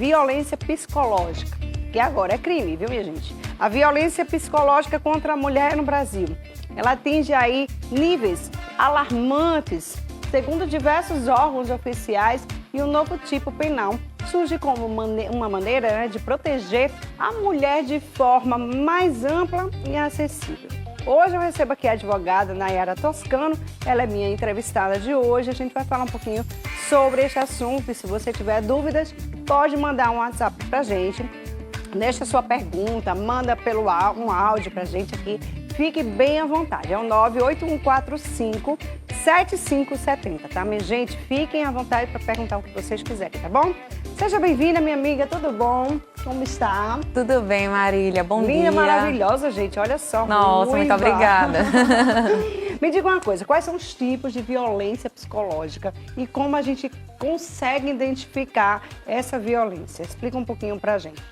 violência psicológica, que agora é crime, viu, minha gente? A violência psicológica contra a mulher no Brasil, ela atinge aí níveis alarmantes, segundo diversos órgãos oficiais, e o novo tipo penal surge como uma maneira, né, de proteger a mulher de forma mais ampla e acessível. Hoje eu recebo aqui a advogada Nayara Toscano, ela é minha entrevistada de hoje. A gente vai falar um pouquinho sobre este assunto e se você tiver dúvidas, pode mandar um WhatsApp pra gente. Deixa sua pergunta, manda um áudio pra gente aqui. Fique bem à vontade. É o 98145-7570, tá, minha gente? Fiquem à vontade para perguntar o que vocês quiserem, tá bom? Seja bem-vinda, minha amiga, tudo bom? Como está? Tudo bem, Marília, bom dia. Linda, maravilhosa, gente, olha só. Nossa, muito obrigada. Me diga uma coisa, quais são os tipos de violência psicológica e como a gente consegue identificar essa violência? Explica um pouquinho pra gente.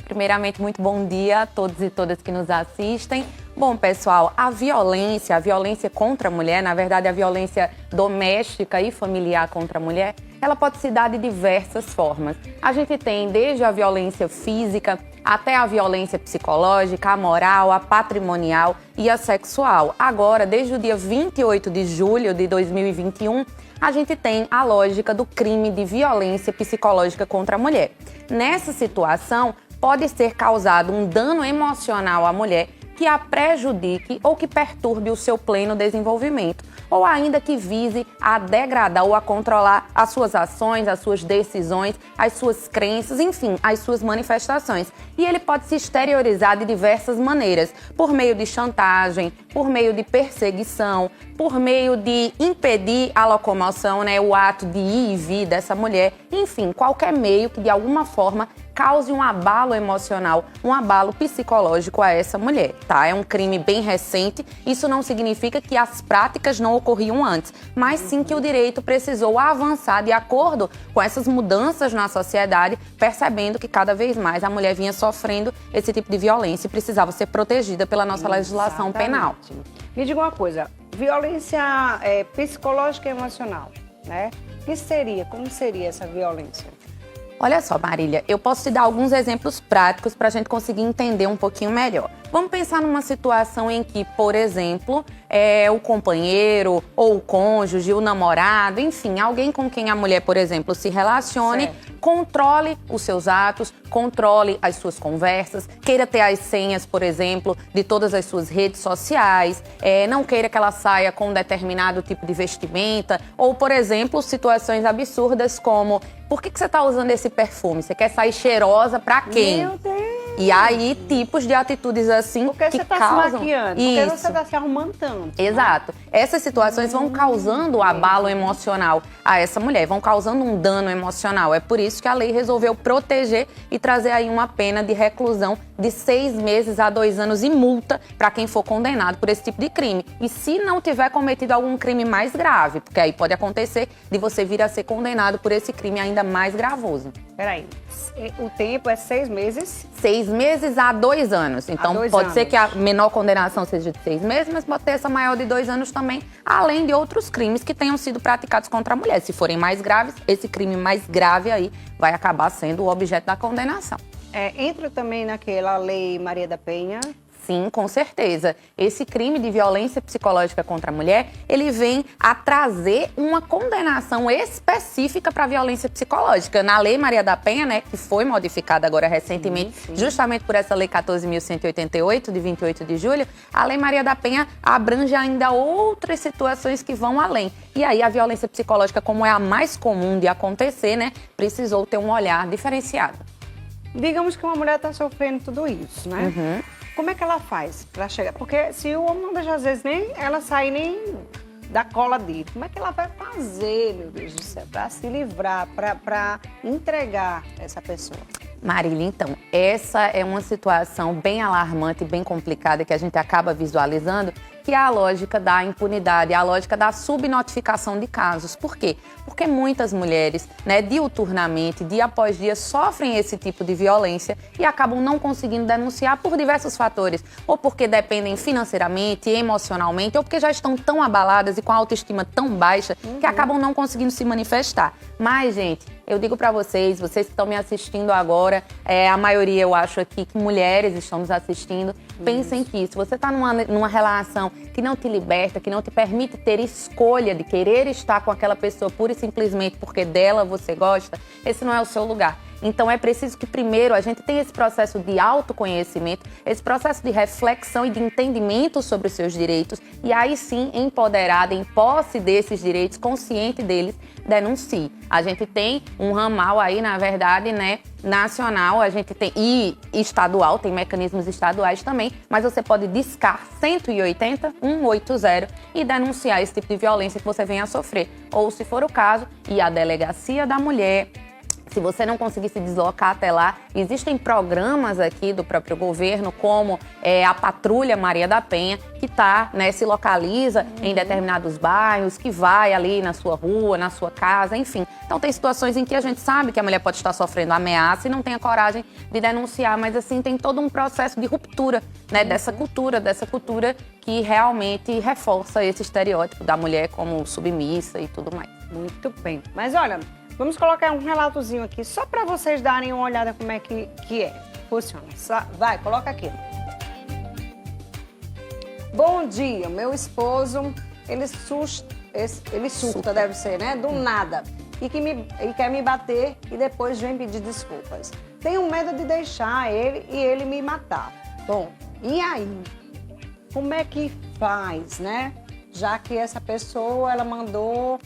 Primeiramente, muito bom dia a todos e todas que nos assistem. Bom, pessoal, a violência contra a mulher, na verdade, a violência doméstica e familiar contra a mulher, ela pode se dar de diversas formas. A gente tem desde a violência física até a violência psicológica, a moral, a patrimonial e a sexual. Agora, desde o dia 28 de julho de 2021, a gente tem a lógica do crime de violência psicológica contra a mulher. Nessa situação, pode ser causado um dano emocional à mulher que a prejudique ou que perturbe o seu pleno desenvolvimento, ou ainda que vise a degradar ou a controlar as suas ações, as suas decisões, as suas crenças, enfim, as suas manifestações. E ele pode se exteriorizar de diversas maneiras, por meio de chantagem, por meio de perseguição, por meio de impedir a locomoção, né, o ato de ir e vir dessa mulher, enfim, qualquer meio que de alguma forma cause um abalo emocional, um abalo psicológico a essa mulher, tá? É um crime bem recente, isso não significa que as práticas não ocorriam antes, mas sim que o direito precisou avançar de acordo com essas mudanças na sociedade, percebendo que cada vez mais a mulher vinha sofrendo esse tipo de violência e precisava ser protegida pela nossa legislação penal. Me diga uma coisa, violência psicológica e emocional, né? Como seria essa violência? Olha só, Marília, eu posso te dar alguns exemplos práticos para a gente conseguir entender um pouquinho melhor. Vamos pensar numa situação em que, por exemplo, o companheiro ou o cônjuge, o namorado, enfim, alguém com quem a mulher, por exemplo, se relacione, controle os seus atos, controle as suas conversas, queira ter as senhas, por exemplo, de todas as suas redes sociais, não queira que ela saia com um determinado tipo de vestimenta, ou, por exemplo, situações absurdas como: por que você está usando esse perfume? Você quer sair cheirosa pra quem? Meu Deus! E aí, tipos de atitudes assim porque que você tá causam... se maquiando, porque você tá se arrumando tanto. Exato. Essas situações vão causando um abalo emocional a essa mulher, vão causando um dano emocional. É por isso que a lei resolveu proteger e trazer aí uma pena de reclusão de 6 meses a 2 anos e multa para quem for condenado por esse tipo de crime. E se não tiver cometido algum crime mais grave, porque aí pode acontecer de você vir a ser condenado por esse crime ainda mais gravoso. Peraí, o tempo é 6 meses? 6 meses a 2 anos. Então, pode ser que a menor condenação seja de 6 meses, mas pode ter essa maior de 2 anos também, além de outros crimes que tenham sido praticados contra a mulher. Se forem mais graves, esse crime mais grave aí vai acabar sendo o objeto da condenação. Entra também naquela lei Maria da Penha? Sim, com certeza. Esse crime de violência psicológica contra a mulher, ele vem a trazer uma condenação específica para a violência psicológica. Na Lei Maria da Penha, né, que foi modificada agora recentemente, justamente por essa Lei 14.188, de 28 de julho, a Lei Maria da Penha abrange ainda outras situações que vão além. E aí a violência psicológica, como é a mais comum de acontecer, né, precisou ter um olhar diferenciado. Digamos que uma mulher está sofrendo tudo isso, né? Como é que ela faz para chegar? Porque se o homem não deixa, às vezes, nem ela sair nem da cola dele, como é que ela vai fazer, meu Deus do céu, para se livrar, para entregar essa pessoa? Marília, então, essa é uma situação bem alarmante e bem complicada que a gente acaba visualizando, que é a lógica da impunidade, a lógica da subnotificação de casos. Por quê? Porque muitas mulheres, né, diuturnamente, dia após dia, sofrem esse tipo de violência e acabam não conseguindo denunciar por diversos fatores. Ou porque dependem financeiramente, emocionalmente, ou porque já estão tão abaladas e com a autoestima tão baixa que acabam não conseguindo se manifestar. Mas, gente, Eu digo para vocês que estão me assistindo agora, a maioria eu acho aqui que mulheres estão nos assistindo, pensem que se você está numa relação que não te liberta, que não te permite ter escolha de querer estar com aquela pessoa pura e simplesmente porque dela você gosta, esse não é o seu lugar. Então é preciso que primeiro a gente tenha esse processo de autoconhecimento, esse processo de reflexão e de entendimento sobre os seus direitos e aí sim, empoderada, em posse desses direitos, consciente deles, denuncie. A gente tem um ramal aí, na verdade, né, nacional, a gente tem e estadual, tem mecanismos estaduais também, mas você pode discar 180 180 e denunciar esse tipo de violência que você venha a sofrer. Ou, se for o caso, ir à delegacia da mulher. Se você não conseguir se deslocar até lá, existem programas aqui do próprio governo, como a Patrulha Maria da Penha, que se localiza em determinados bairros, que vai ali na sua rua, na sua casa, enfim. Então tem situações em que a gente sabe que a mulher pode estar sofrendo ameaça e não tem a coragem de denunciar, mas assim tem todo um processo de ruptura, né, dessa cultura que realmente reforça esse estereótipo da mulher como submissa e tudo mais. Muito bem. Mas olha, vamos colocar um relatozinho aqui, só para vocês darem uma olhada como é que funciona. Vai, coloca aqui. Bom dia, meu esposo, ele surta, deve ser, né? Do nada. E quer me bater e depois vem pedir desculpas. Tenho medo de deixar ele me matar. Bom, e aí? Como é que faz, né? Já que essa pessoa, ela mandou...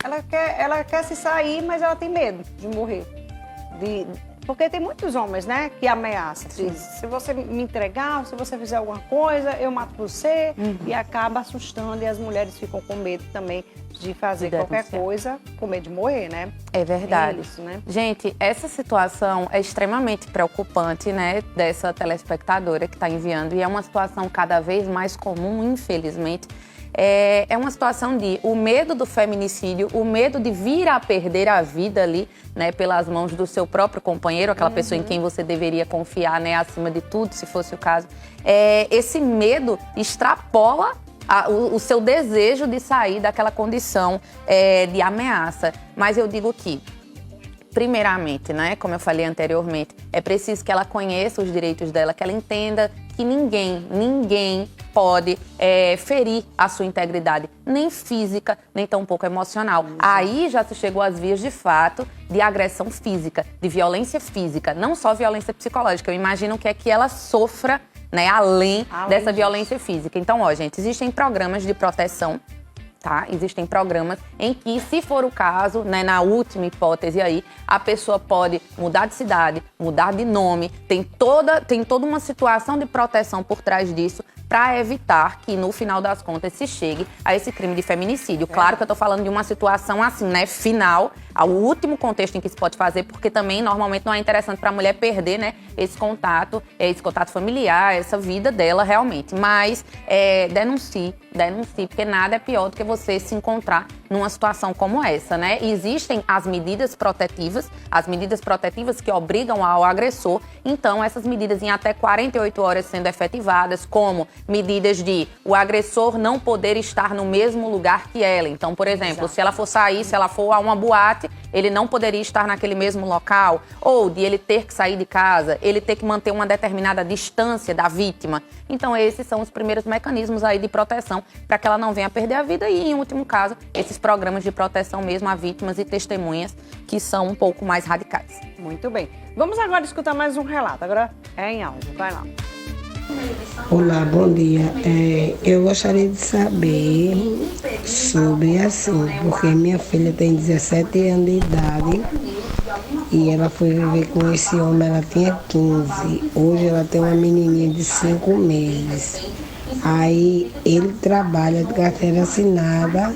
Ela quer se sair, mas ela tem medo de morrer. Porque tem muitos homens, né, que ameaçam. Diz, se você me entregar, se você fizer alguma coisa, eu mato você. E acaba assustando e as mulheres ficam com medo também de fazer qualquer coisa, com medo de morrer, né? É verdade. É isso, né? Gente, essa situação é extremamente preocupante, né, dessa telespectadora que está enviando. E é uma situação cada vez mais comum, infelizmente. É uma situação de o medo do feminicídio, o medo de vir a perder a vida ali, né, pelas mãos do seu próprio companheiro, aquela pessoa em quem você deveria confiar, né, acima de tudo, se fosse o caso. Esse medo extrapola o seu desejo de sair daquela condição de ameaça. Mas eu digo que, primeiramente, né, como eu falei anteriormente, é preciso que ela conheça os direitos dela, que ela entenda que ninguém pode ferir a sua integridade, nem física, nem tampouco emocional. Aí já se chegou às vias de fato de agressão física, de violência física, não só violência psicológica. Eu imagino que é que ela sofra, né, além dessa violência física. Então, ó, gente, existem programas de proteção, tá? Existem programas em que, se for o caso, né, na última hipótese aí, a pessoa pode mudar de cidade, mudar de nome, tem toda uma situação de proteção por trás disso para evitar que, no final das contas, se chegue a esse crime de feminicídio. Claro que eu tô falando de uma situação assim, né, final, ao último contexto em que se pode fazer, porque também, normalmente, não é interessante para a mulher perder, né, esse contato familiar, essa vida dela realmente. Mas denuncie, porque nada é pior do que você se encontrar numa situação como essa, né? Existem as medidas protetivas que obrigam ao agressor. Então, essas medidas em até 48 horas sendo efetivadas, como medidas de o agressor não poder estar no mesmo lugar que ela. Então, por exemplo, se ela for sair, se ela for a uma boate, ele não poderia estar naquele mesmo local, ou de ele ter que sair de casa, ele ter que manter uma determinada distância da vítima. Então, esses são os primeiros mecanismos aí de proteção para que ela não venha a perder a vida e, em último caso, esses programas de proteção mesmo a vítimas e testemunhas que são um pouco mais radicais. Muito bem. Vamos agora escutar mais um relato. Agora é em áudio. Vai lá. Olá, bom dia. Eu gostaria de saber sobre assim, porque minha filha tem 17 anos de idade e ela foi viver com esse homem, ela tinha 15. Hoje ela tem uma menininha de 5 meses. Aí ele trabalha de carteira assinada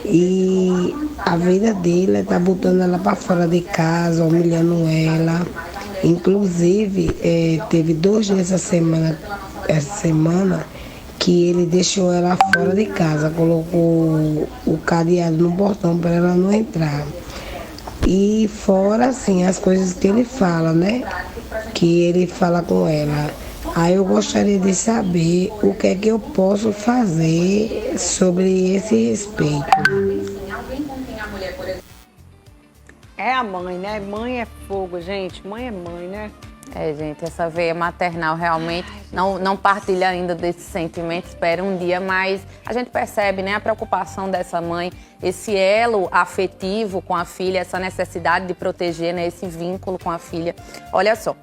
e a vida dele tá botando ela para fora de casa, humilhando ela. Inclusive, teve 2 dias essa semana que ele deixou ela fora de casa, colocou o cadeado no portão para ela não entrar. E fora, assim, as coisas que ele fala, né? Que ele fala com ela. Aí eu gostaria de saber o que é que eu posso fazer sobre esse respeito. É a mãe, né? Mãe é fogo, gente. Mãe é mãe, né? Gente, essa veia maternal realmente não partilha ainda desse sentimento, espera um dia, mas a gente percebe, né, a preocupação dessa mãe, esse elo afetivo com a filha, essa necessidade de proteger, né, esse vínculo com a filha. Olha só,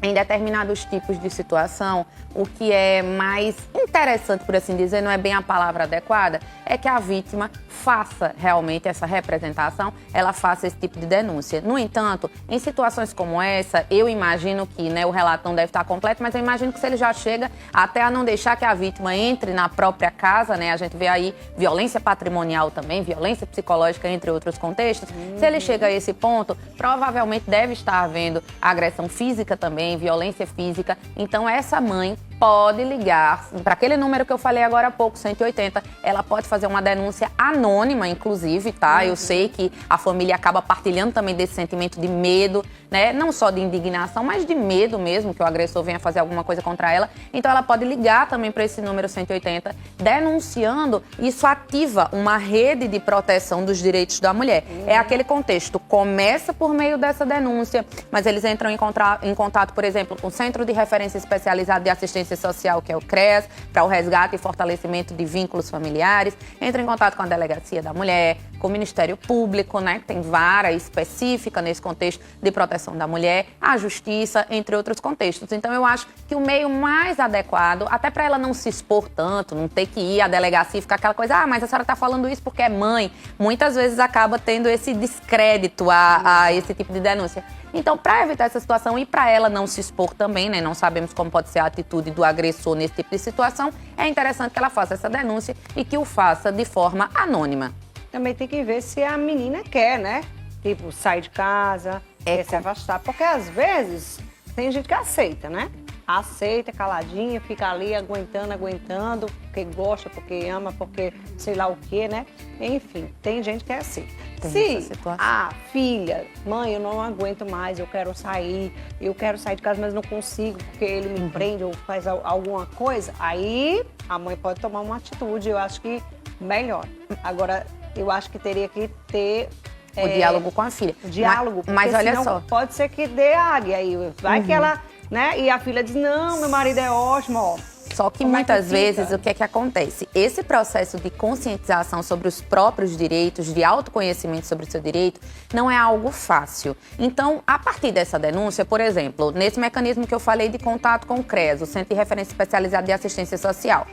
em determinados tipos de situação, o que é mais interessante, por assim dizer, não é bem a palavra adequada, é que a vítima faça realmente essa representação, ela faça esse tipo de denúncia. No entanto, em situações como essa, eu imagino que, né, o relato não deve estar completo, mas eu imagino que se ele já chega até a não deixar que a vítima entre na própria casa, né, a gente vê aí violência patrimonial também, violência psicológica, entre outros contextos, se ele chega a esse ponto, provavelmente deve estar havendo agressão física também, violência física, então essa mãe pode ligar para aquele número que eu falei agora há pouco, 180, ela pode fazer uma denúncia anônima, inclusive, tá? Eu sei que a família acaba partilhando também desse sentimento de medo, né? Não só de indignação, mas de medo mesmo que o agressor venha fazer alguma coisa contra ela. Então ela pode ligar também para esse número 180, denunciando. Isso ativa uma rede de proteção dos direitos da mulher. É aquele contexto, começa por meio dessa denúncia, mas eles entram em contato, por exemplo, com o Centro de Referência Especializado de Assistência Social, que é o CREAS, para o resgate e fortalecimento de vínculos familiares, entra em contato com a Delegacia da Mulher, com o Ministério Público, né, que tem vara específica nesse contexto de proteção da mulher, a Justiça, entre outros contextos. Então eu acho que o meio mais adequado, até para ela não se expor tanto, não ter que ir à delegacia e ficar aquela coisa, mas a senhora está falando isso porque é mãe, muitas vezes acaba tendo esse descrédito a esse tipo de denúncia. Então, para evitar essa situação e para ela não se expor também, né, não sabemos como pode ser a atitude do agressor nesse tipo de situação, é interessante que ela faça essa denúncia e que o faça de forma anônima. Também tem que ver se a menina quer, né? Tipo, sai de casa, quer se afastar. Porque às vezes tem gente que aceita, né? Aceita, caladinha, fica ali aguentando, porque gosta, porque ama, porque sei lá o quê, né? Enfim, tem gente que é assim. Se a filha, mãe, eu não aguento mais, eu quero sair de casa, mas não consigo, porque ele me prende ou faz alguma coisa, aí a mãe pode tomar uma atitude, eu acho que melhor. Agora, eu acho que teria que ter o diálogo com a filha. O diálogo, mas olha só. Pode ser que dê águia aí, vai que ela, né? E a filha diz, não, meu marido é ótimo, ó. Só que muitas vezes o que é que acontece? Esse processo de conscientização sobre os próprios direitos, de autoconhecimento sobre o seu direito, não é algo fácil. Então, a partir dessa denúncia, por exemplo, nesse mecanismo que eu falei de contato com o CREAS, o Centro de Referência Especializado de Assistência Social,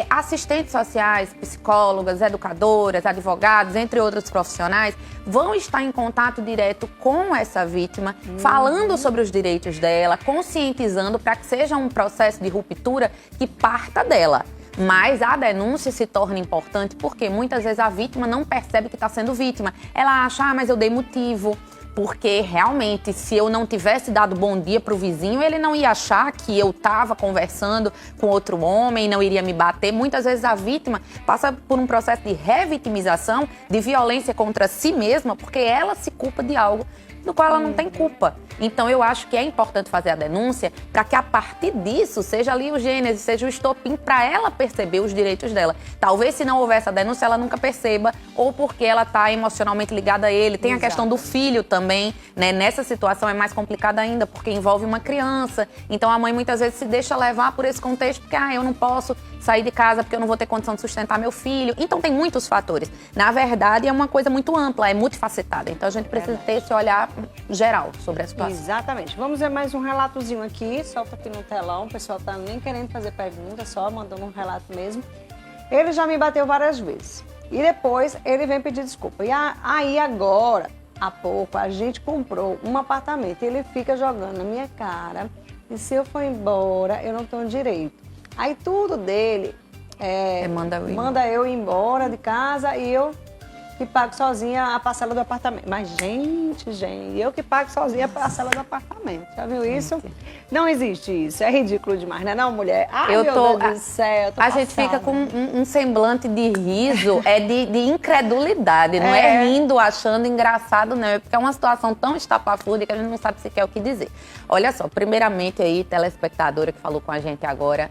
assistentes sociais, psicólogas, educadoras, advogados, entre outros profissionais, vão estar em contato direto com essa vítima, falando sobre os direitos dela, conscientizando para que seja um processo de ruptura que parta dela. Mas a denúncia se torna importante porque muitas vezes a vítima não percebe que está sendo vítima. Ela acha, mas eu dei motivo. Porque realmente, se eu não tivesse dado bom dia pro vizinho, ele não ia achar que eu estava conversando com outro homem, não iria me bater. Muitas vezes a vítima passa por um processo de revitimização, de violência contra si mesma, porque ela se culpa de algo do qual ela não tem culpa. Então, eu acho que é importante fazer a denúncia para que, a partir disso, seja ali o gênese, seja o estopim para ela perceber os direitos dela. Talvez, se não houver essa denúncia, ela nunca perceba, ou porque ela está emocionalmente ligada a ele. Tem a questão do filho também, né? Nessa situação é mais complicada ainda, porque envolve uma criança. Então, a mãe muitas vezes se deixa levar por esse contexto, porque eu não posso sair de casa porque eu não vou ter condição de sustentar meu filho. Então, tem muitos fatores. Na verdade, é uma coisa muito ampla, é multifacetada. Então, a gente precisa ter esse olhar geral sobre a situação. Exatamente. Vamos ver mais um relatozinho aqui, solta aqui no telão. O pessoal tá nem querendo fazer pergunta, só mandando um relato mesmo. Ele já me bateu várias vezes. E depois ele vem pedir desculpa. E aí agora, há pouco, a gente comprou um apartamento. E ele fica jogando na minha cara. E se eu for embora, eu não tenho direito. Aí tudo dele manda eu ir embora de casa e eu que pago sozinha a parcela do apartamento. Mas, gente, eu que pago sozinha a parcela do apartamento. Já viu isso? Não existe isso. É ridículo demais, né? Não, mulher? Meu Deus do céu, a gente fica com um semblante de riso, de incredulidade. Não é rindo, achando engraçado, não. É porque é uma situação tão estapafúrdia que a gente não sabe sequer o que dizer. Olha só, primeiramente aí, telespectadora que falou com a gente agora,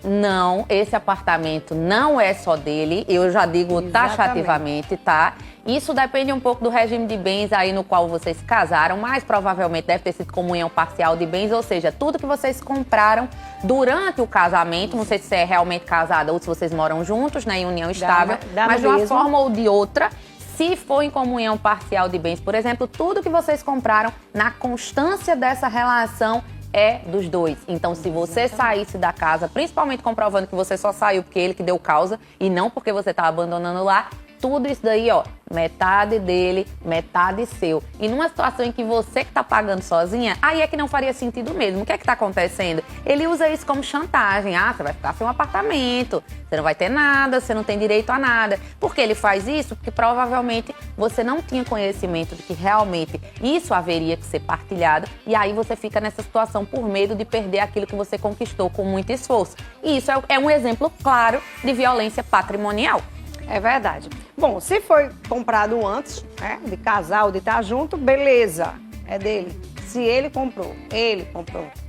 Não, esse apartamento não é só dele, eu já digo taxativamente, tá? Isso depende um pouco do regime de bens aí no qual vocês se casaram, mas provavelmente deve ter sido comunhão parcial de bens, ou seja, tudo que vocês compraram durante o casamento, não sei se é realmente casada ou se vocês moram juntos, né, em união estável, mas de uma forma ou de outra, se for em comunhão parcial de bens, por exemplo, tudo que vocês compraram na constância dessa relação é dos dois. Então, se você saísse da casa, principalmente comprovando que você só saiu porque ele que deu causa e não porque você está abandonando lá, tudo isso daí, ó, metade dele, metade seu. E numa situação em que você que tá pagando sozinha, aí é que não faria sentido mesmo. O que é que tá acontecendo? Ele usa isso como chantagem. Ah, você vai ficar sem um apartamento, você não vai ter nada, você não tem direito a nada. Por que ele faz isso? Porque provavelmente você não tinha conhecimento de que realmente isso haveria que ser partilhado e aí você fica nessa situação por medo de perder aquilo que você conquistou com muito esforço. E isso é um exemplo claro de violência patrimonial. É verdade. Bom, se foi comprado antes, né, de casal, de estar junto, beleza, é dele. Se ele comprou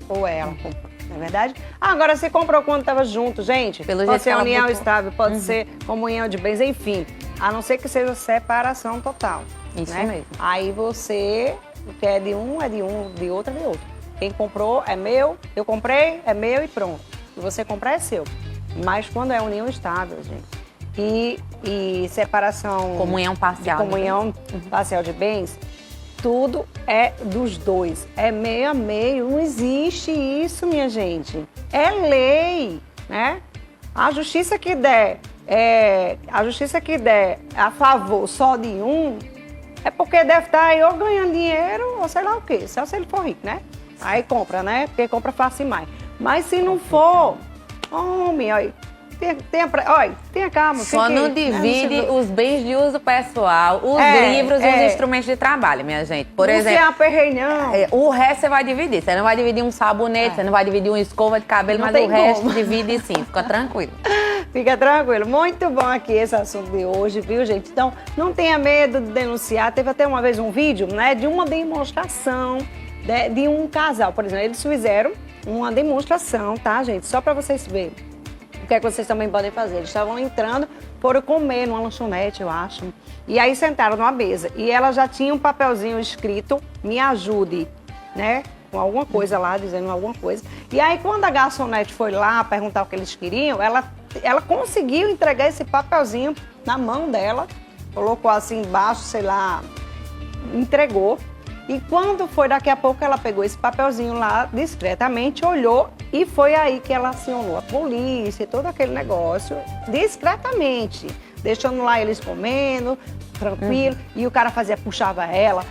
ou ela comprou, não é verdade? Agora, se comprou quando estava junto, gente, pode ser união estável, pode ser comunhão de bens, enfim, a não ser que seja separação total. Isso né? mesmo. Aí você, o que é de um, de outro é de outro. Quem comprou é meu, eu comprei, é meu e pronto. Se você comprar, é seu. Mas quando é união estável, gente, e separação... Comunhão parcial. Comunhão parcial de bens, tudo é dos dois. É meio a meio. Não existe isso, minha gente. É lei, né? A justiça que der a favor só de um, é porque deve estar aí ou ganhando dinheiro ou sei lá o quê. Só se ele for rico, né? Aí compra, né? Porque compra fácil mais. Mas se não for, homem, olha... Tenha calma. Só não divide os bens de uso pessoal, os livros e os instrumentos de trabalho, minha gente. Por exemplo, não se aperrei, não. O resto você vai dividir. Você não vai dividir um sabonete, você não vai dividir uma escova de cabelo, não mas o resto divide sim. Fica tranquilo. Fica tranquilo. Muito bom aqui esse assunto de hoje, viu, gente? Então, não tenha medo de denunciar. Teve até uma vez um vídeo, né, de uma demonstração de um casal. Por exemplo, eles fizeram uma demonstração, tá, gente? Só para vocês verem. O que é que vocês também podem fazer? Eles estavam entrando, foram comer numa lanchonete, eu acho. E aí sentaram numa mesa. E ela já tinha um papelzinho escrito, me ajude, né? Com alguma coisa lá, dizendo alguma coisa. E aí quando a garçonete foi lá perguntar o que eles queriam, ela conseguiu entregar esse papelzinho na mão dela. Colocou assim embaixo, sei lá, entregou. E quando foi daqui a pouco, ela pegou esse papelzinho lá discretamente, olhou e foi aí que ela acionou a polícia e todo aquele negócio, discretamente, deixando lá eles comendo, tranquilo, e o cara puxava ela,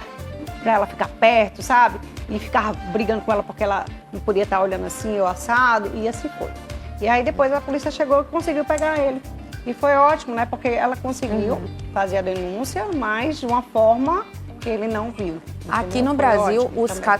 pra ela ficar perto, sabe? E ficava brigando com ela porque ela não podia estar olhando assim, ou assado, e assim foi. E aí depois a polícia chegou e conseguiu pegar ele. E foi ótimo, né? Porque ela conseguiu fazer a denúncia, mas de uma forma que ele não viu. Aqui no Brasil,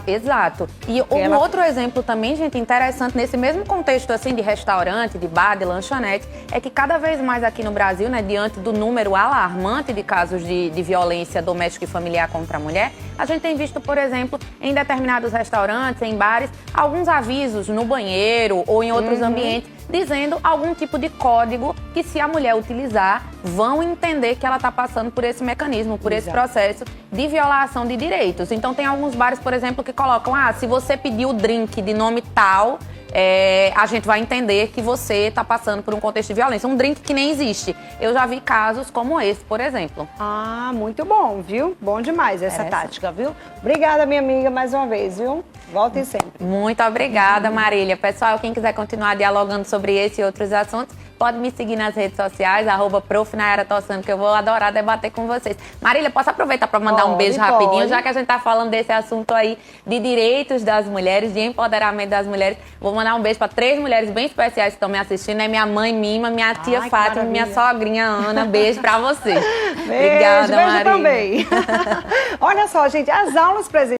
exato. E um outro exemplo também, gente, interessante, nesse mesmo contexto assim de restaurante, de bar, de lanchonete, é que cada vez mais aqui no Brasil, né, diante do número alarmante de casos de violência doméstica e familiar contra a mulher, a gente tem visto, por exemplo, em determinados restaurantes, em bares, alguns avisos no banheiro ou em outros ambientes, dizendo algum tipo de código que, se a mulher utilizar, vão entender que ela está passando por esse mecanismo, por esse processo de violação de direitos. Então, tem alguns bares, por exemplo, que colocam, se você pedir o drink de nome tal, a gente vai entender que você está passando por um contexto de violência. Um drink que nem existe. Eu já vi casos como esse, por exemplo. Ah, muito bom, viu? Bom demais essa tática, viu? Obrigada, minha amiga, mais uma vez, viu? Volte sempre. Muito obrigada, Marília. Pessoal, quem quiser continuar dialogando sobre esse e outros assuntos, pode me seguir nas redes sociais, @prof.nayara_tossano, que eu vou adorar debater com vocês. Marília, posso aproveitar para mandar um beijo rapidinho, já que a gente tá falando desse assunto aí de direitos das mulheres, de empoderamento das mulheres. Vou mandar um beijo para 3 mulheres bem especiais que estão me assistindo. É minha mãe Mima, minha tia Fátima, minha sogrinha Ana. Beijo para vocês. Obrigada, beijo Marília. Também. Olha só, gente, as aulas presenciais